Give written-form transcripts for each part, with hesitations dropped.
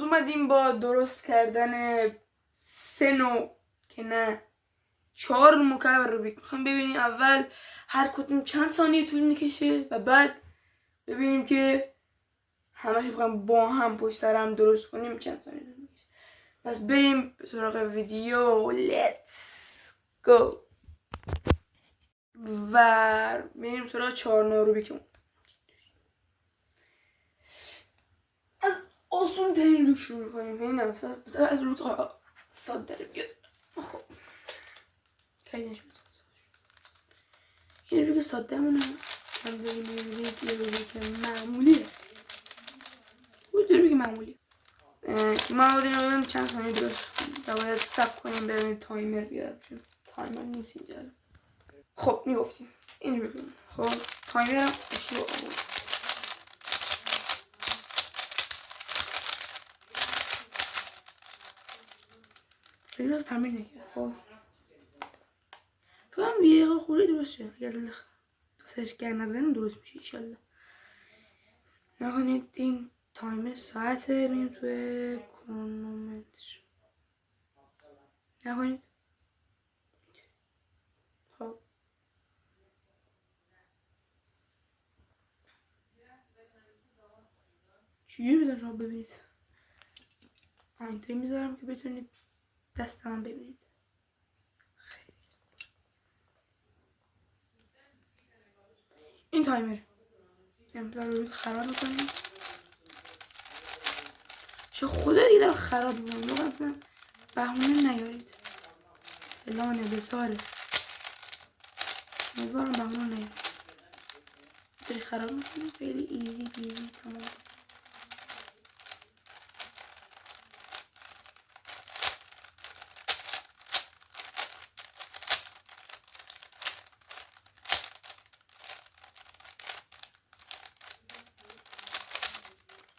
اومدیم با درست کردن 3 نوع که نه 4 مکعب روبیک. میخوایم ببینیم اول هر کدوم چند ثانیه طول میکشه و بعد ببینیم که همش بخوایم با هم پشت سر هم درست کنیم چند ثانیه طول میکشه. پس بریم به سراغ ویدیو. لیتس گو. و بریم سراغ 4 نوع روبیکمون. از آسون ترین لوک شروع کنیم. این مثلا از لوک ساده داره بیاد. خب کاری نشون این لوک ساده مونه. من ببینیم یه لوک معمولیه. که معمولی ما باید اینو چند ثانیه درست کنیم و باید صبر کنیم بریم تایمر بیارم چون تایمر نیست اینجا. خب میگفتیم اینو ببینیم. خب تایمرم شروع آورد. خیلی از تمرین نکرد. خب تو هم یه دقیقه خوری درست شد. اگر سرش گر نزدن درست میشه ایشالله. نکنید این تایمر ساعته میریم توی کرونومتر. نکنید. خب چجوری بزن شما ببینید. اینطوری میذارم که بتونید دست هم ببینید. این تایمر امتحان رو خراب میکنیم. چه خدا دیگه دارم خراب میکنم. اصلا بهونه نیارید. فلانه بساره امیدوارم بهونه نیارید. داری خراب میکنیم. خیلی ایزی بیزی تمام.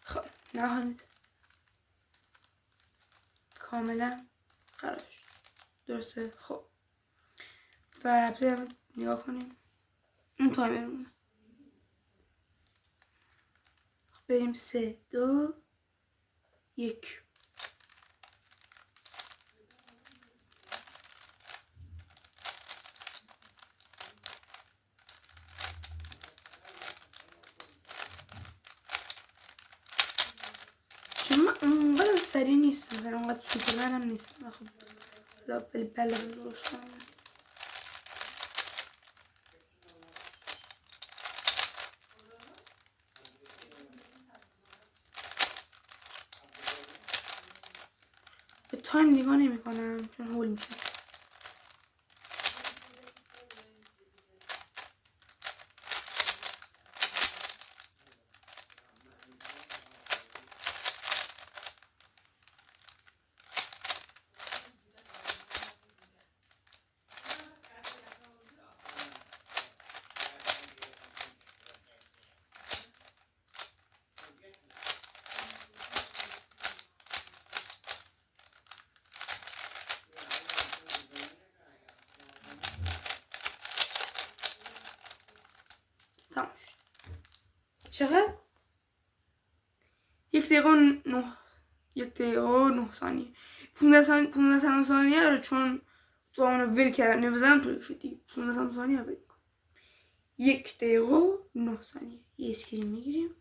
خب نهانید کاملا خراب شد. درسته. خب و بذاریم نگاه کنیم اون تایمرمونه. بریم 3 2 1. چون من اونقدر سریع نیستم. اونقدر سوپرمن هم نیستم. خب بله درست کنم. به تایم نگاه نمی کنم چون هول میشه. چقدر؟ 1 دقیقه و 9 ثانیه. 15 ثانیه رو چون تو اونو ول کردم نمیزنم طول شدی. 15 ثانیه رو ول کن. 1 دقیقه و 9 ثانیه. یه اسکرین میگیریم.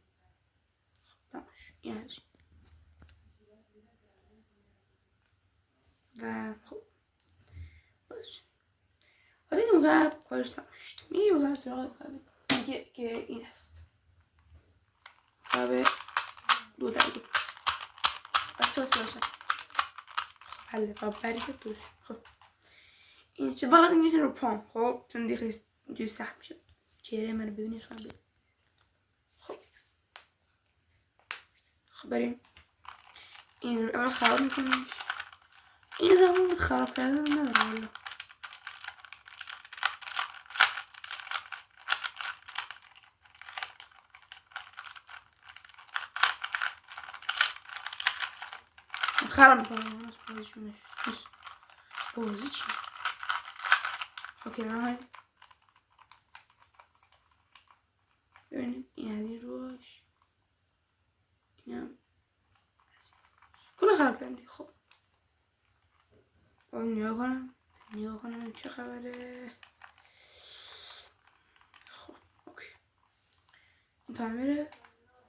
تماش یعنی و خب باشه. حالا این مقرب کارش تماشت. میگه سراغ میگه که این هست. به 2 دقیقه بچه ها سراشم بله و برید دوش. خب این چه فقط اینجا رو پام. خب چون دیگه اینجوری سخت میشه. چهره من رو ببینید خواهم بید. خب بریم این رو اول خراب میکنیم. این زمان بود خراب کردن نداره والا. خراب میکنم. از بازیشونش نیست. بازی چی؟ اوکی نه ببینید این از این روش اینم کل خراب کردی. خب نگاه کنم چه خبره. خب اوکی، این تایمره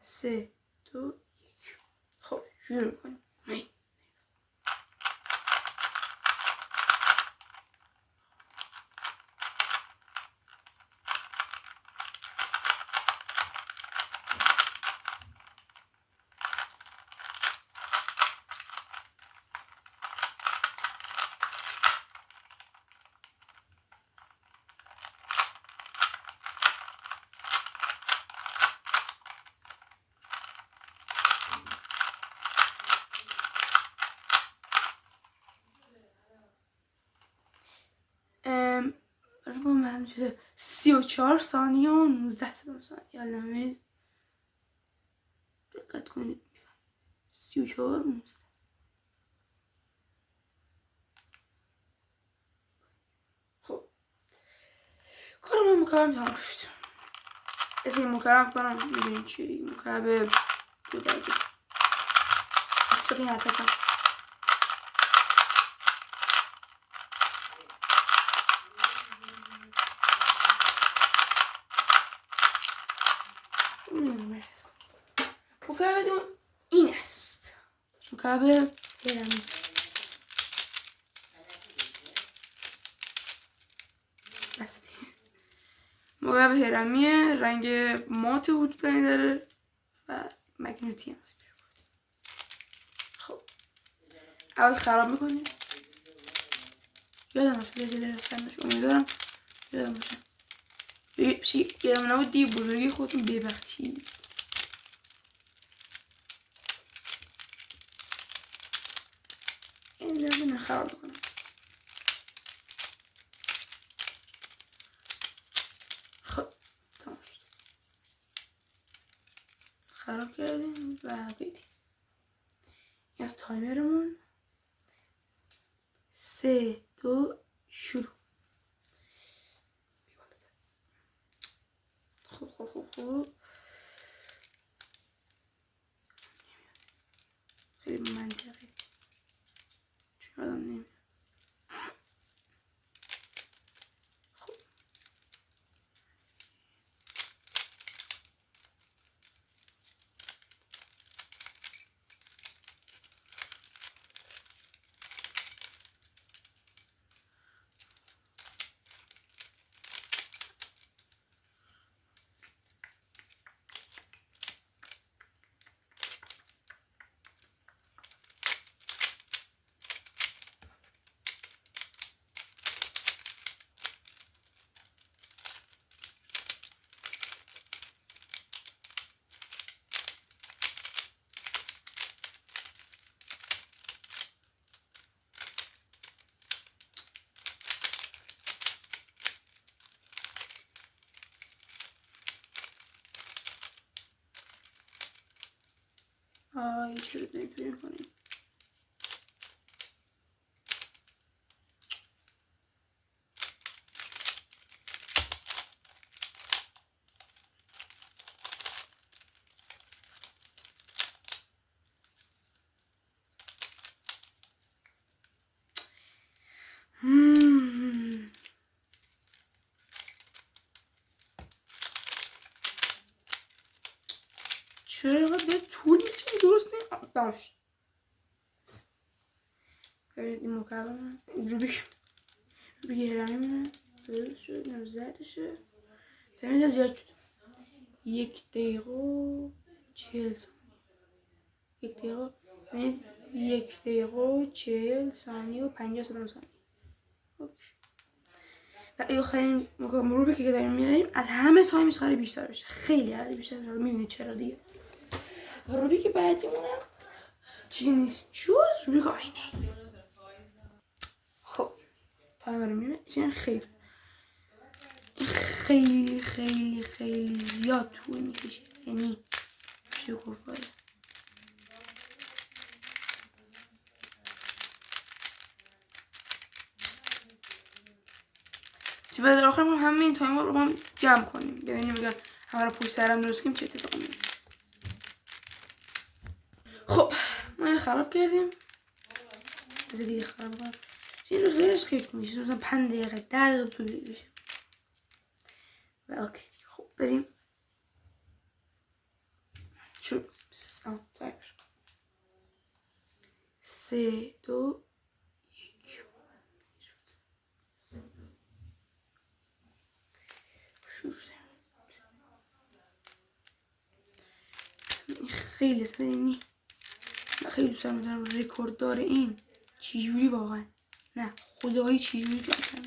3 2 1. خب شروع میکنیم. رو من شده 34 ثانیه و 19 ثانیه. علامه دقت کنید میفهم 34 19. خب کار من مکرم تمام شد. از این مکرم کنم میدونید چیه دیگه. مکرم دو درگه افتاقی حرکتم. مکعب این است. مکعب هرمی. مکعب هرمیه، رنگ مات حدودی داره و مگنیتی هم هست. خب اول خراب میکنیم. یادم هست بذاره رفتنش، امیدوارم یادم باشه. یادم نبود دیگه بزرگی خودتون ببخشید. این جا من خراب میکنم. خب تمام شد. خراب کردیم و بیدیم. این از تایمرمون 3 2 شروع. خوب خیلی منطقی چون آدم نمیاد. خب این چرا نمیتونی کنیم. چرا اینقدر به طول می‌کشه؟ درست نیم داشت. ببینید این مکعب من روبیک هرمی مونه. درست شد. اینم زردشه. ببینید از زیاد شد. 1 دقیقه و 40 ثانیه. 1 دقیقه ببینید 1 دقیقه و 40 ثانیه و 50 ثانیه. و آخرین روبیکی که داریم میاریم از همه تایمش قراره بیشتر بشه. خیلی قراره بیشتر بشه. میبینید چرا دیگه. روبیک بعدیمونم چیزی نیست جز روبیک آینه. خب تایمر میبینه این خیلی زیاد طول میکشه. یعنی چه گفته چه بعد آخر ما همه این تایمر رو هم جمع کنیم ببینیم اگر همه رو پشت سرم درست کنیم چه اتفاقی میفته. خب ما ما خراب کردیم. بذار دیگه خراب کنم. این روز خیلیش خیف میشه. روزم 5 دقیقه 10 دقیقه طول بشه. و اوکی دیگه. خب بریم شروع. تایمر 3 2 1. شروع. خیلی زنی. من خیلی دوست دارم رکورددار این چجوری واقعا. نه خدایی چجوری باشم.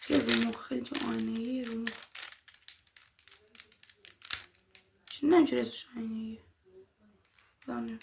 رومخ خیلی تو آینه رومخ چون نمیشه ازش آینه دانه.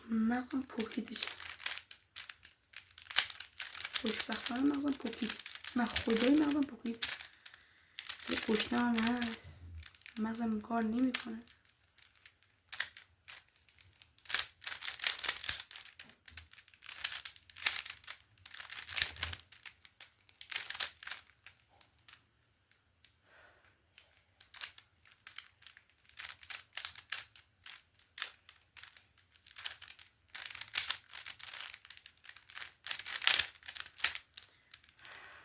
مغزم پوکیدش. خوشبختانه مغزم پوکید. من خدای مغزم پوکید. گشنه هم هست. مغزم کار نمیکنه.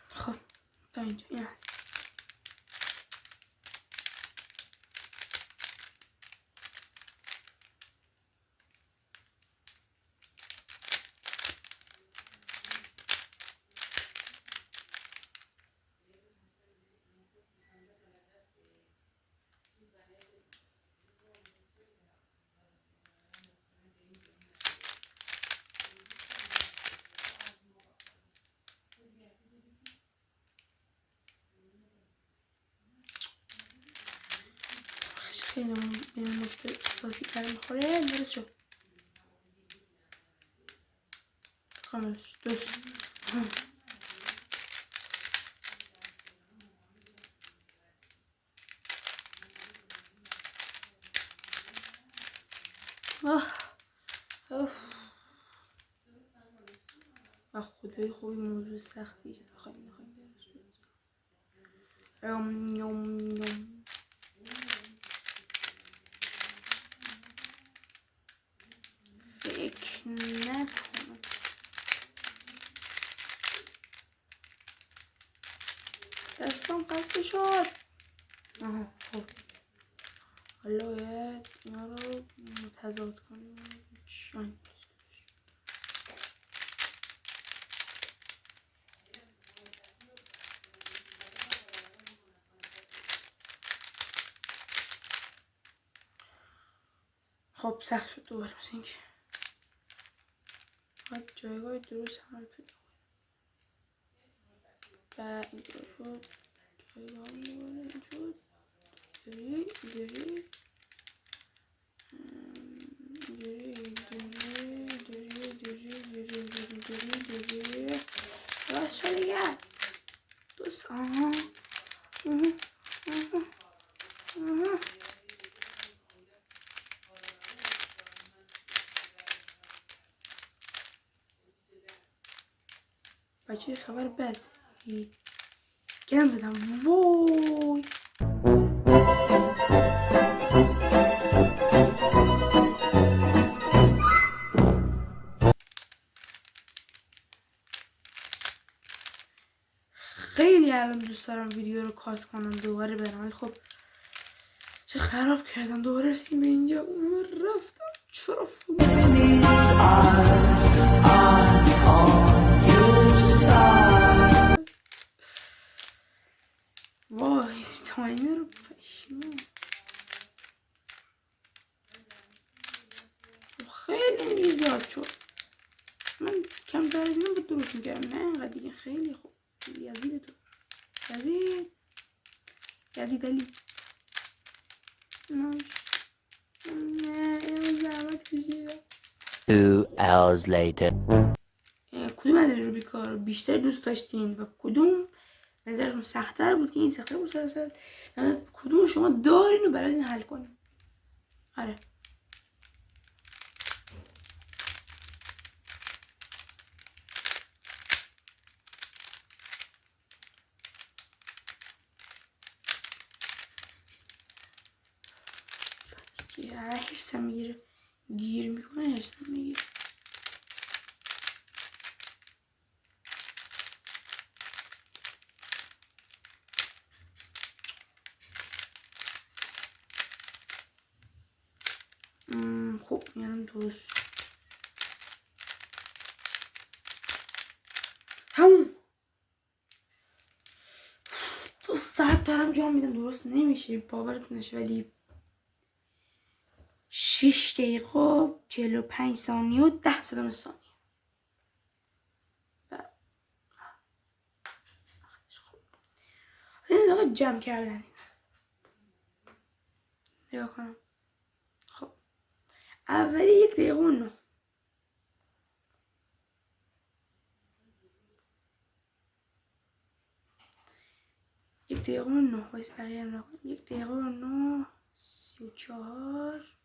خب تا اینجا این هست. خیلی این مشکل بازی کردن بخوره درست شد. کاملش درست. و خدای خوبی موضوع سختی بخوایم فکر نکنم. دستم قصد شد. خب حالا باید اینا رو متضاد کنیم. خب سخت شد دوباره. مثل اینکه باید جایگاه درست هم رو پیدا کنیم. و اینجا شد اینجا شد اینجوری راست شد دیگه دوست بچه خبر بد گرم زدم وای خیلی الان دوست دارم ویدیو رو کات کنم دوباره برم ولی خب چه خراب کردم دوباره رسیم به اینجا رفتم چرا وای تایمر رو پشمام خیلی زیاد شد من کم تر از اینم بود درست میکردم نه اینقدر دیگه خیلی خوب یزید تو یزید علی نه زحمت کشیدم 2 hours later. کدوم از روبیکا رو بیشتر دوست داشتین و کدوم نظرتون سخت‌تر بود که این سخت‌تر بود سر کدوم شما دارین و بلدین حل کنین آره هرسم میگیره گیر میکنه هرسم میگیره خب میارم درست همون 2 ساعت دارم جا میدم درست نمیشه باورتون نشه ولی 6 دقیقه 45 ثانیه و 10 ثانیه خب این دقیقه جمع کردن نگاه کنم خب اولی 1 دقیقه و 9 1 دقیقه و 9 باید بقیه هم نکنم 1 دقیقه و 9 34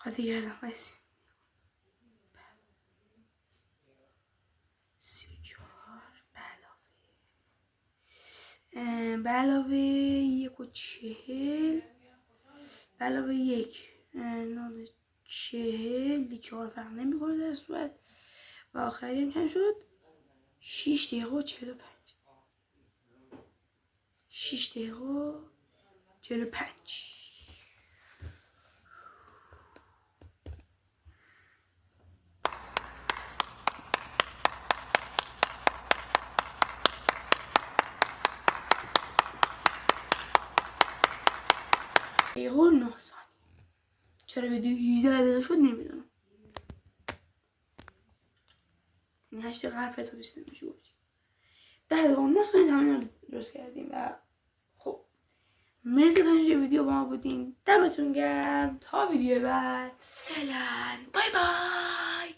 خاطی کردم بایستی 34 به علاوه 1 و 40 به علاوه 1 40 4 فرق نمی کنه در صورت و آخری هم چند شد 6 دقیقه و 45 6 دقیقه و 45 دقیقه و 9 ثانیه چرا ویدیو 18 دقیقه شد نمیدونم این 8 دقیقه حرف حسابی نمیشه گفتی 10 دقیقه و 9 ثانیه تمام درست کردیم و خب مرسی تا اینجا ویدیو با ما بودین دمتون گرم تا ویدیو بعد فعلا بای بای